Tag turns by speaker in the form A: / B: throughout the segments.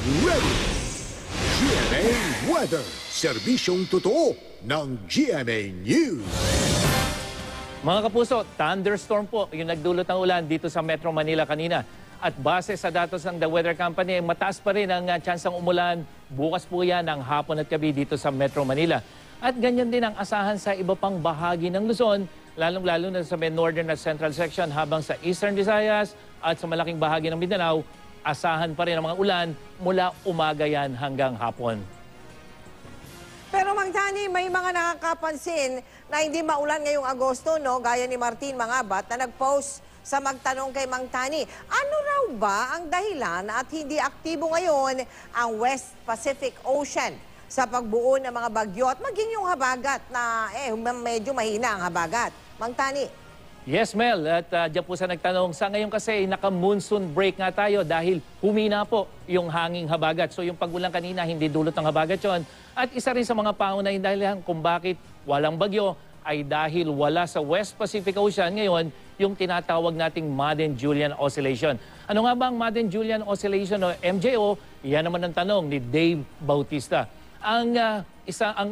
A: ready. GMA Weather, serbisyong totoo ng GMA News.
B: Mga kapuso, thunderstorm po yung nagdulot ng ulan dito sa Metro Manila kanina. At base sa datos ng The Weather Company, mataas pa rin ang tsansang umulan. Bukas po yan ng hapon at gabi dito sa Metro Manila. At ganyan din ang asahan sa iba pang bahagi ng Luzon, lalong-lalo na sa may northern at central section, habang sa eastern Visayas at sa malaking bahagi ng Mindanao, asahan pa rin ang mga ulan mula umaga yan hanggang hapon.
C: Pero Mang Tani, may mga nakakapansin na hindi maulan ngayong Agosto, no? Gaya ni Martin Mangabat na nag-post sa magtanong kay Mang Tani. Ano raw ba ang dahilan at hindi aktibo ngayon ang West Pacific Ocean sa pagbuo ng mga bagyo at maging yung habagat na medyo mahina ang habagat? Mang Tani.
B: Yes, Mel. At dyan po sa nagtanong, sa ngayon kasi naka-monsoon break nga tayo dahil humina po yung hanging habagat. So yung pagulan kanina, hindi dulot ng habagat yon. At isa rin sa mga pangunahing dahilan kung bakit walang bagyo ay dahil wala sa West Pacific Ocean ngayon yung tinatawag nating Madden-Julian Oscillation. Ano nga ba ang Madden-Julian Oscillation o MJO? Yan naman ang tanong ni Dave Bautista. Ang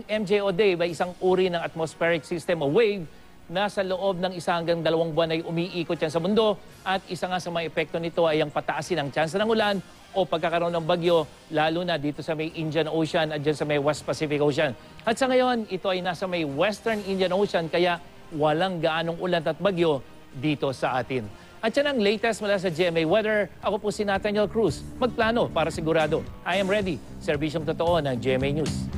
B: MJO, Dave, ay isang uri ng atmospheric system o wave na sa loob ng 1 hanggang 2 buwan ay umiikot yan sa mundo at isa nga sa mga epekto nito ay ang pataasin ng tsansa ng ulan o pagkakaroon ng bagyo lalo na dito sa may Indian Ocean at dyan sa may West Pacific Ocean. At sa ngayon, ito ay nasa may Western Indian Ocean kaya walang gaanong ulan at bagyo dito sa atin. At yan ang latest mula sa GMA Weather. Ako po si Nathaniel Cruz. Magplano para sigurado. I am ready. Serbisyong totoo ng GMA News.